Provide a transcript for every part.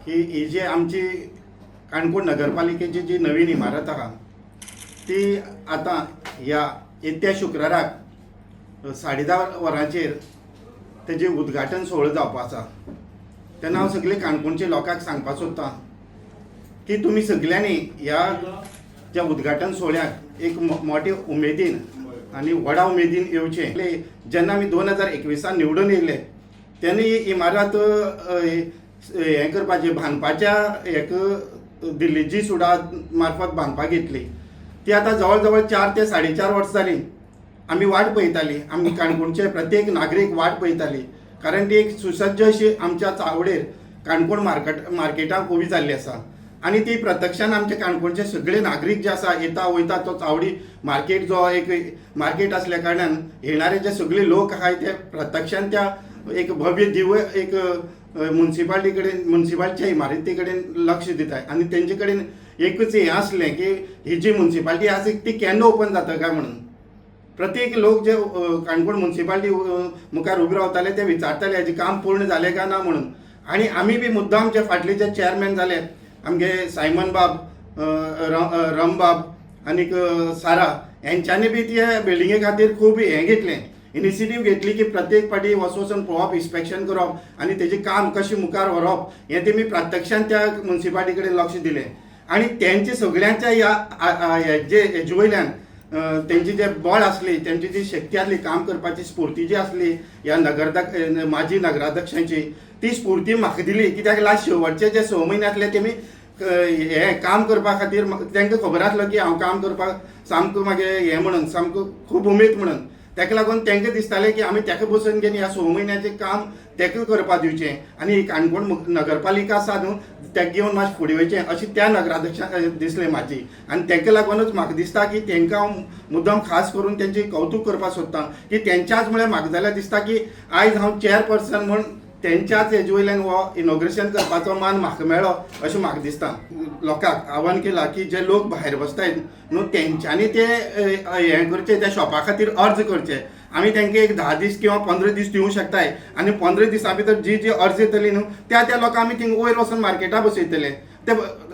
की ही जी आमची काणकोण नगरपालिकेची जी नवीन इमारत आहा ती आता ह्या येत्या शुक्राराक 10:30 वरांचेर तेजे उद्घाटन सोहळो जावपा आसा। तेन्ना हांव सगळे काणकोणच्या लोकांक सांगपाक सोदतां की तुमी सगळ्यांनी ह्या ज्या उद्घाटन सोहळ्याक एक मोठे उमेदीन आनी व्हडा उमेदीन येवचें। जेन्ना आमी 2021 निवडून येयले तेन्ना ही इमारत हें करपाचें बांदपाच्या एक दिल्लीची सुडा मार्फत बांदपाक घेतली। ती आतां जवळ जवळ 4 ते 4.5 वर्सां जालीं आमी वाट पळयतालीं। आमी काणकोणचे प्रत्येक नागरीक वाट पळयताली, कारण ती एक सुसज्ज अशी आमच्या चावडेर काणकोण मार्केटाक उबी जाल्ली आसा आनी ती प्रत्यक्षान आमचे काणकोणचे सगळे नागरीक जे आसा येता वयता तो चावडी मार्केट जो एक मार्केट असल्या कारणान येणारे जे सगळे लोक आहाय ते प्रत्यक्षान त्या एक भव्य दिव्य एक म्युन्सिपालिटीच्या इमारती कडेन लक्ष दिताय आनी तेंचे कडेन एकच हें आसलें की ही जी म्युन्सिपालिटी आसा ती केन्ना ओपन जाता काय म्हणून। प्रत्येक लोक जे काणकोण म्युन्सिपालिटी मुखार उबे रावताले ते विचारताले हेजें काम पूर्ण जालें काय ना म्हणून। आनी आमी बी मुद्दाम जे फाटले जे चेअरमॅन जाले आमगे सायमन बाब, रम बाब आनीक सारा हेंच्यांनी बी त्या बिल्डिंगे खातीर खूब हें घेतलें, इनिशिएटीव घेतली की प्रत्येक फाटी वचून पळोवप, इन्स्पेक्शन करप आनी तेजें काम कशें मुखार व्हरप हें तेमी प्रत्यक्षान त्या म्युन्सिपालिटी कडेन लक्ष दिलें। आनी तेंचे सगळ्यांच्या हेजे वयल्यान तेंची जे बळ आसली, तेंची जी शक्ती आसली, काम करपाची स्फूर्ती जी आसली ह्या माजी नगराध्यक्षांची, ती स्फूर्ती म्हाका दिली। कित्याक लास्ट शेवटचे जे 6 म्हयने आसले तेमी हें काम करपा खातीर तांकां खबर आसलो की हांव काम करपाक सामको म्हागे हें म्हणून सामको खूब उमेद म्हणून। ताका लागून तांकां दिसतालें की आमी ताका बसून घेवन ह्या 6 म्हयन्याचें काम ताका करपा दिवचें आनी ही काणकोण नगरपालिका आसा न्हू ताका घेवन मातशें फुडें वयचें अशें त्या नगराध्यक्षाक दिसलें म्हाजी। आनी ताका लागूनच म्हाका दिसता की तांकां हांव मुद्दम खास करून तेंचें कौतूक करपाक सोदतां की तेंच्याच मुळे म्हाका जाल्यार दिसता की आयज हांव चेअरपर्सन म्हूण तेंच्याच हेजे वयल्यान हो इनॉग्रेशन करपाचो मान म्हाका मेळ्ळो अशें म्हाका दिसता। लोकांक आव्हान केलां की जे लोक भायर बसतायत न्हू तेंच्यांनी ते हें करचें, त्या शॉपा खातीर अर्ज करचे। आमी तांकां एक 10 दीस किंवा 15 दीस दिवंक शकताय आनी 15 दिसां भितर जी अर्ज येतली न्हू त्या लोकांक आमी थिंगा वयर वचून मार्केटां बसयतले। ते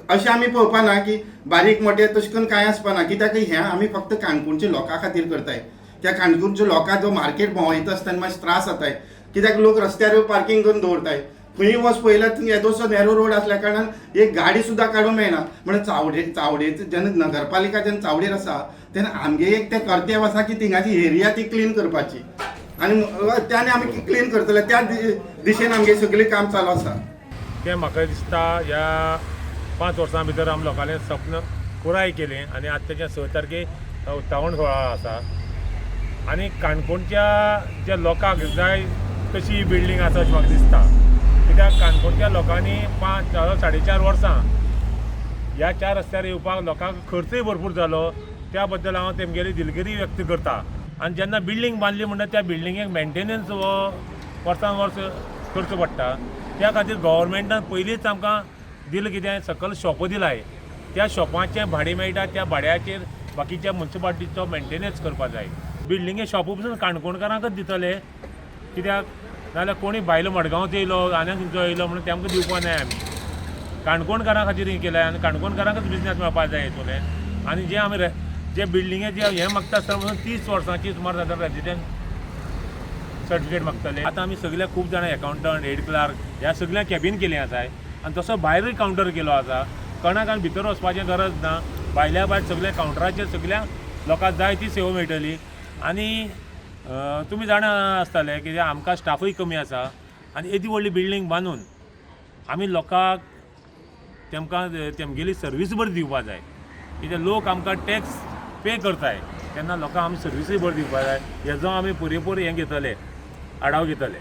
अशें आमी पळोवपा ना की बारीक मोठे तशें करून कांय आसपाना, कित्याक हें आमी फक्त काणकोणच्या लोकां खातीर करताय। त्या काणकोणच्या लोकांक जो मार्केट भोंवयता आसतना मातशे त्रास जाताय, कित्याक लोक रस्त्यार पार्किंग करून दवरताय। खंयी वच पळयल्यार थिंगा येदोसो नॅरो रोड आसल्या कारणान एक गाडी सुद्दां काडूंक मेळना। म्हणून चावडेर जेन्ना नगरपालिका जेन्ना चावडेर आसा तेन्ना आमगे एक ते कर्तव्य आसा की थिंगाची एरिया ती क्लीन करपाची आनी त्याने आमी क्लीन करतले, त्या दिशेन आमगे सगळें काम चालू आसा। तें म्हाका दिसता ह्या 5 वर्सां भितर आमी लोकांलें स्वप्न पुराय केलें आनी आतां तेच्या 6 तारखेक उक्तावण सोहळा आसा आनी काणकोणच्या ज्या लोकांक जाय तशी बिल्डींग आसा अशें म्हाका दिसता। कित्याक काणकोणच्या लोकांनी 4.5 वर्सां ह्या 4 रस्त्यार येवपाक लोकांक खर्चूय भरपूर जालो, त्या बद्दल हांव तेमगेली दिलगिरी व्यक्त करता। आनी जेन्ना बिल्डींग बांदली म्हणटा त्या बिल्डिंगेक मेंटेनन्स हो वर्सान वर्स करचो पडटा। त्या खातीर गव्हर्मेंटान पयलींच आमकां दिलें कितें सकयल शॉप दिलाय, त्या शॉपाचें भाडें मेळटा, त्या भाड्याचेर बाकीच्या म्युन्सिपालिटीचो मेंटेनन्स करपा जाय। बिल्डिंगे शॉपू पसून काणकोणकारांकच दितले, कित्याक नाजाल्यार कोणी भायलो मडगांवचो येयलो आनी खंयचो येयलो म्हणून तेमकां दिवपा जाय। आमी काणकोणकारां खातीर हें केलें आनी काणकोणकारांकच बिजनेस मेळपा जाय हेतुलें। आनी जे आमी जे बिल्डिंगे जे हें मागता आसतना पसून 30 वर्सांची सुमार जाता रेजिडेंट सर्टिफिकेट मागतले। आतां आमी सगळे खूब जाणां एकावंटंट, हेड क्लार्क ह्या सगळ्यांक कॅबिन केलें आसा आनी तसो भायरूय कावंटर केलो आसा। कोणाक आनी भितर वचपाचें गरज ना, भायल्या भायर सगळ्या कावंटराचेर सगळ्यांक लोकांक जाय ती सेवा मेळटली। आनी तुमी जाणा आसतले की आमकां स्टाफूय कमी आसा आनी येदी व्हडली बिल्डींग बांदून आमी लोकांक तेमगेली सर्वीस बरी दिवपा जाय। कित्याक लोक आमकां टॅक्स पे करताय तेन्ना लोकांक आमी सर्विसूय बरी दिवपा जाय, हेजो आमी पुरेपूर हें घेतले, आढाव घेतले।